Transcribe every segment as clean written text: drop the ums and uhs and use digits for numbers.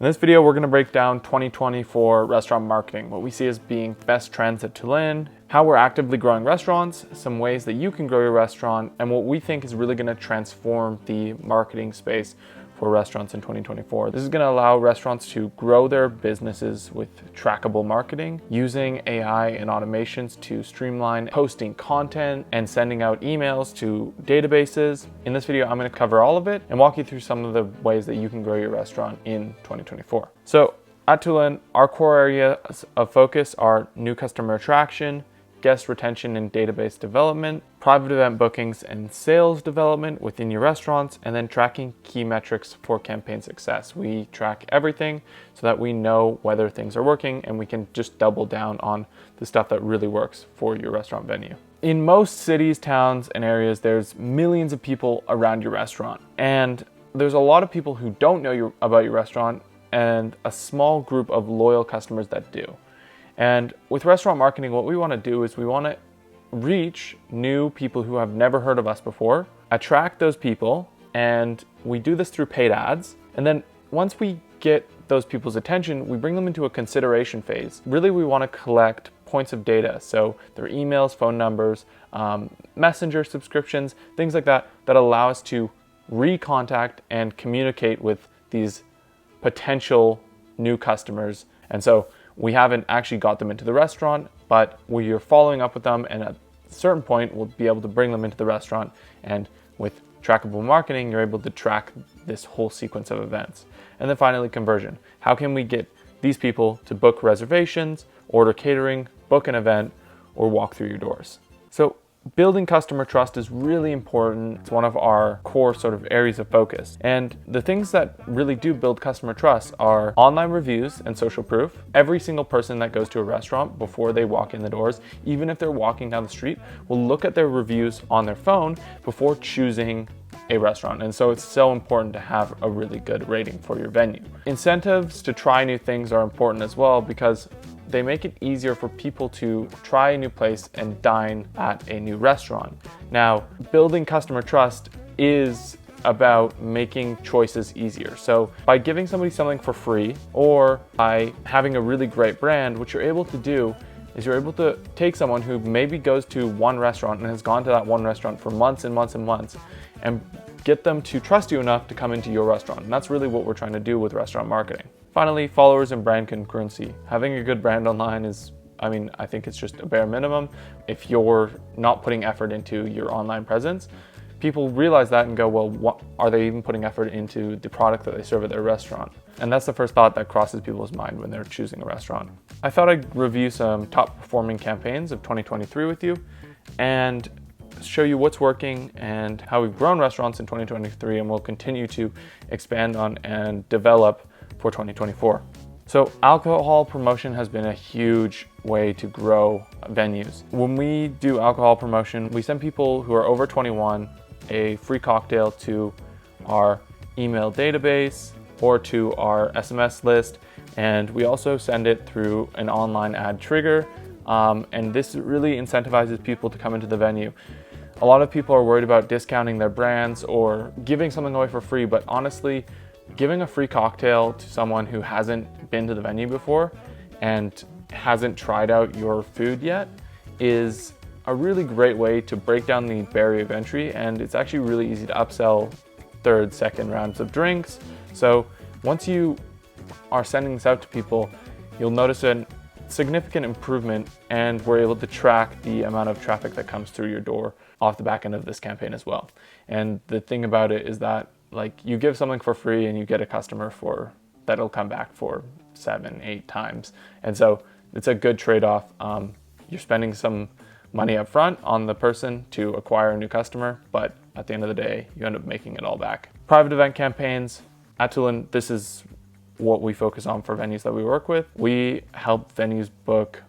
In this video, we're going to break down 2024 restaurant marketing, what we see as being best trends at Tulin, how we're actively growing restaurants, some ways that you can grow your restaurant, and what we think is really going to transform the marketing space for restaurants in 2024. This is going to allow restaurants to grow their businesses with trackable marketing, using AI and automations to streamline posting content and sending out emails to databases. In this video, I'm going to cover all of it and walk you through some of the ways that you can grow your restaurant in 2024. So at Tulin, our core areas of focus are new customer attraction, guest retention and database development, private event bookings and sales development within your restaurants, and then tracking key metrics for campaign success. We track everything so that we know whether things are working and we can just double down on the stuff that really works for your restaurant venue. In most cities, towns, and areas, there's millions of people around your restaurant. And there's a lot of people who don't know about your restaurant and a small group of loyal customers that do. And with restaurant marketing, what we want to do is we want to reach new people who have never heard of us before, attract those people, and we do this through paid ads. And then once we get those people's attention, we bring them into a consideration phase. Really, we want to collect points of data. So their emails, phone numbers, messenger subscriptions, things like that, that allow us to recontact and communicate with these potential new customers. And so we haven't actually got them into the restaurant, but we are following up with them, and at a certain point, we'll be able to bring them into the restaurant. And with trackable marketing, you're able to track this whole sequence of events. And then finally, conversion. How can we get these people to book reservations, order catering, book an event, or walk through your doors? So building customer trust is really important. It's one of our core sort of areas of focus. And the things that really do build customer trust are online reviews and social proof. Every single person that goes to a restaurant before they walk in the doors, even if they're walking down the street, will look at their reviews on their phone before choosing a restaurant. And so it's so important to have a really good rating for your venue. Incentives to try new things are important as well, because they make it easier for people to try a new place and dine at a new restaurant. Now, building customer trust is about making choices easier. So by giving somebody something for free, or by having a really great brand, what you're able to do is you're able to take someone who maybe goes to one restaurant and has gone to that one restaurant for months and months and months, and get them to trust you enough to come into your restaurant. And that's really what we're trying to do with restaurant marketing. Finally, followers and brand congruency. Having a good brand online is, I think it's just a bare minimum. If you're not putting effort into your online presence, people realize that and go, well, what, are they even putting effort into the product that they serve at their restaurant? And that's the first thought that crosses people's mind when they're choosing a restaurant. I thought I'd review some top performing campaigns of 2023 with you and show you what's working and how we've grown restaurants in 2023 and will continue to expand on and develop for 2024. So alcohol promotion has been a huge way to grow venues. When we do alcohol promotion, we send people who are over 21 a free cocktail to our email database or to our SMS list, and we also send it through an online ad trigger, and this really incentivizes people to come into the venue. A lot of people are worried about discounting their brands or giving something away for free, but honestly, giving a free cocktail to someone who hasn't been to the venue before and hasn't tried out your food yet is a really great way to break down the barrier of entry, and it's actually really easy to upsell third, second rounds of drinks. So once you are sending this out to people, you'll notice a significant improvement, and we're able to track the amount of traffic that comes through your door off the back end of this campaign as well. And the thing about it is that you give something for free and you get a customer that'll come back for 7, 8 times. And so it's a good trade-off. You're spending some money up front on the person to acquire a new customer, but at the end of the day, you end up making it all back. Private event campaigns. At Tulin, this is what we focus on for venues that we work with. We help venues book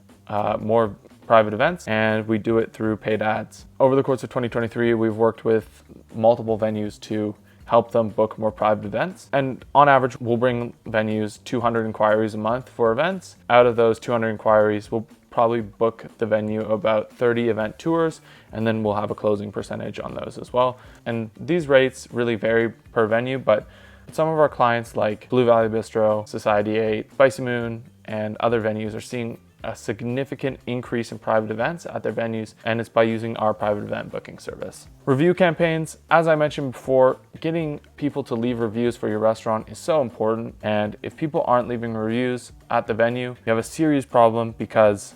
more private events, and we do it through paid ads. Over the course of 2023, we've worked with multiple venues to help them book more private events. And on average, we'll bring venues 200 inquiries a month for events. Out of those 200 inquiries, we'll probably book the venue about 30 event tours, and then we'll have a closing percentage on those as well. And these rates really vary per venue, but Some of our clients like Blue Valley Bistro, Society 8, Spicy Moon, and other venues are seeing a significant increase in private events at their venues, and it's by using our private event booking service. Review campaigns, as I mentioned before, getting people to leave reviews for your restaurant is so important. And if people aren't leaving reviews at the venue, you have a serious problem, because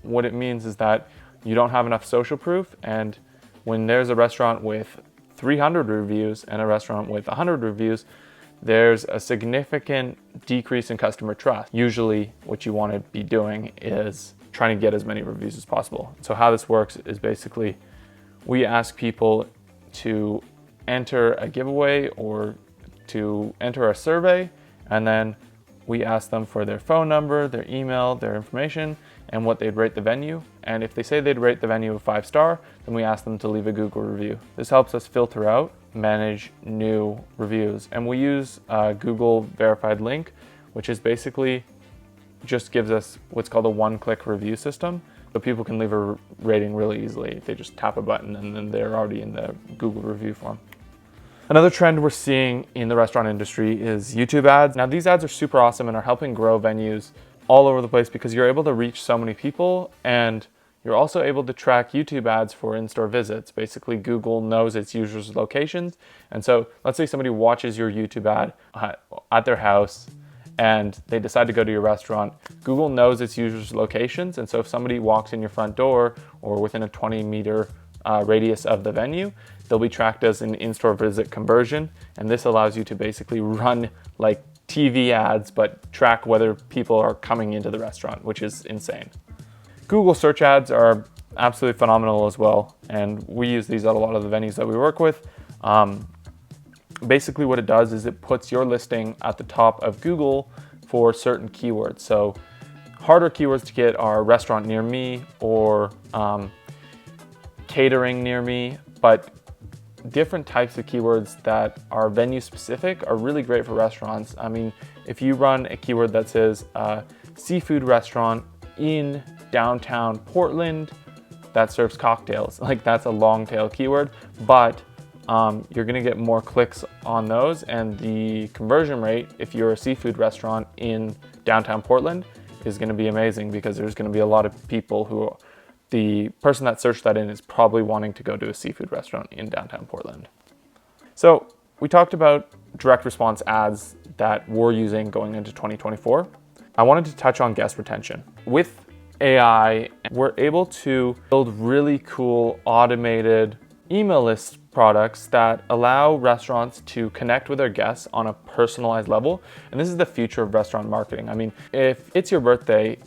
what it means is that you don't have enough social proof. And when there's a restaurant with 300 reviews and a restaurant with 100 reviews, there's a significant decrease in customer trust. Usually what you want to be doing is trying to get as many reviews as possible. So how this works is basically we ask people to enter a giveaway or to enter a survey, and then we ask them for their phone number, their email, their information, and what they'd rate the venue. And if they say they'd rate the venue a 5-star, then we ask them to leave a Google review. This helps us filter out, manage new reviews. And we use Google verified link, which is basically just gives us what's called a one-click review system. So people can leave a rating really easily. They just tap a button and then they're already in the Google review form. Another trend we're seeing in the restaurant industry is YouTube ads. Now, these ads are super awesome and are helping grow venues all over the place, because you're able to reach so many people, and you're also able to track YouTube ads for in-store visits. Basically, Google knows its users' locations. And so let's say somebody watches your YouTube ad at their house and they decide to go to your restaurant. Google knows its users' locations. And so if somebody walks in your front door or within a 20-meter radius of the venue, they'll be tracked as an in-store visit conversion. And this allows you to basically run like TV ads, but track whether people are coming into the restaurant, which is insane. Google search ads are absolutely phenomenal as well, and we use these at a lot of the venues that we work with. Basically what it does is it puts your listing at the top of Google for certain keywords. So harder keywords to get are restaurant near me or catering near me, but different types of keywords that are venue specific are really great for restaurants. I mean, if you run a keyword that says seafood restaurant in downtown Portland that serves cocktails, like that's a long tail keyword, but you're gonna get more clicks on those, and the conversion rate, if you're a seafood restaurant in downtown Portland, is gonna be amazing, because there's gonna be a lot of people who the person that searched that in is probably wanting to go to a seafood restaurant in downtown Portland. So we talked about direct response ads that we're using going into 2024. I wanted to touch on guest retention. With AI, we're able to build really cool automated email list products that allow restaurants to connect with their guests on a personalized level. And this is the future of restaurant marketing. I mean, if it's your birthday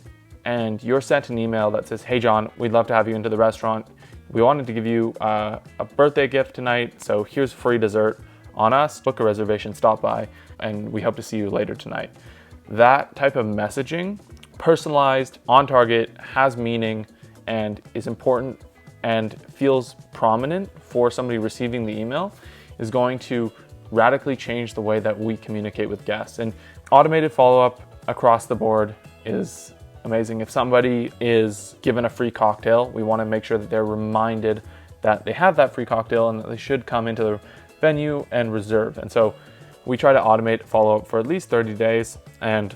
and you're sent an email that says, "Hey John, we'd love to have you into the restaurant. We wanted to give you a birthday gift tonight, so here's free dessert on us. Book a reservation, stop by, and we hope to see you later tonight." That type of messaging, personalized, on target, has meaning, and is important and feels prominent for somebody receiving the email, is going to radically change the way that we communicate with guests. And automated follow-up across the board is amazing. If somebody is given a free cocktail, we want to make sure that they're reminded that they have that free cocktail and that they should come into the venue and reserve. And so we try to automate follow-up for at least 30 days. And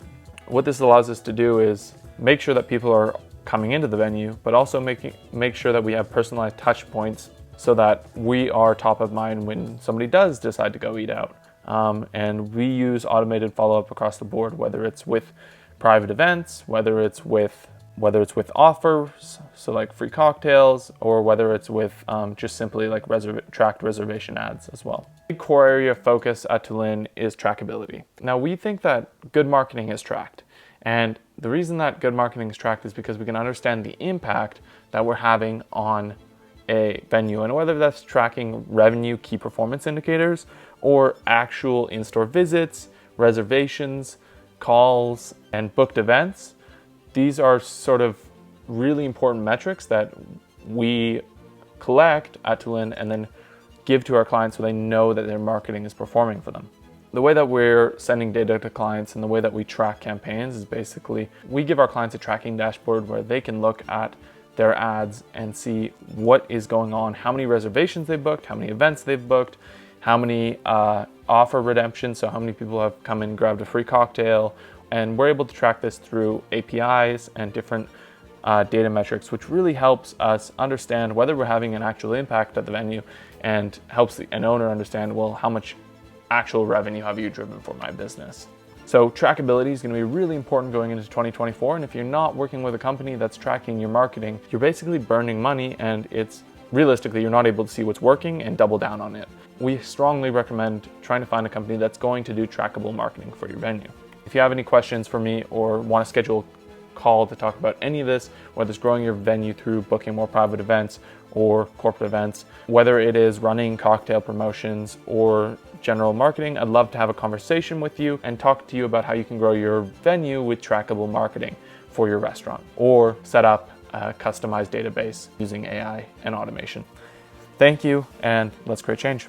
what this allows us to do is make sure that people are coming into the venue, but also make sure that we have personalized touch points so that we are top of mind when somebody does decide to go eat out. And we use automated follow-up across the board, whether it's with private events, whether it's with offers, so like free cocktails, or whether it's with just simply like tracked reservation ads as well. A core area of focus at Tulin is trackability. Now, we think that good marketing is tracked, and the reason that good marketing is tracked is because we can understand the impact that we're having on a venue, and whether that's tracking revenue, key performance indicators, or actual in-store visits, reservations, calls, and booked events. These are sort of really important metrics that we collect at Tulin and then give to our clients so they know that their marketing is performing for them. The way that we're sending data to clients and the way that we track campaigns is basically we give our clients a tracking dashboard where they can look at their ads and see what is going on, how many reservations they've booked, how many events they've booked, how many offer redemption, so how many people have come and grabbed a free cocktail, and we're able to track this through APIs and different data metrics, which really helps us understand whether we're having an actual impact at the venue and helps an owner understand, well, how much actual revenue have you driven for my business? So trackability is going to be really important going into 2024. And if you're not working with a company that's tracking your marketing, you're basically burning money, and it's realistically, you're not able to see what's working and double down on it. We strongly recommend trying to find a company that's going to do trackable marketing for your venue. If you have any questions for me or want to schedule a call to talk about any of this, whether it's growing your venue through booking more private events or corporate events, whether it is running cocktail promotions or general marketing, I'd love to have a conversation with you and talk to you about how you can grow your venue with trackable marketing for your restaurant, or set up a customized database using AI and automation. Thank you, and let's create change.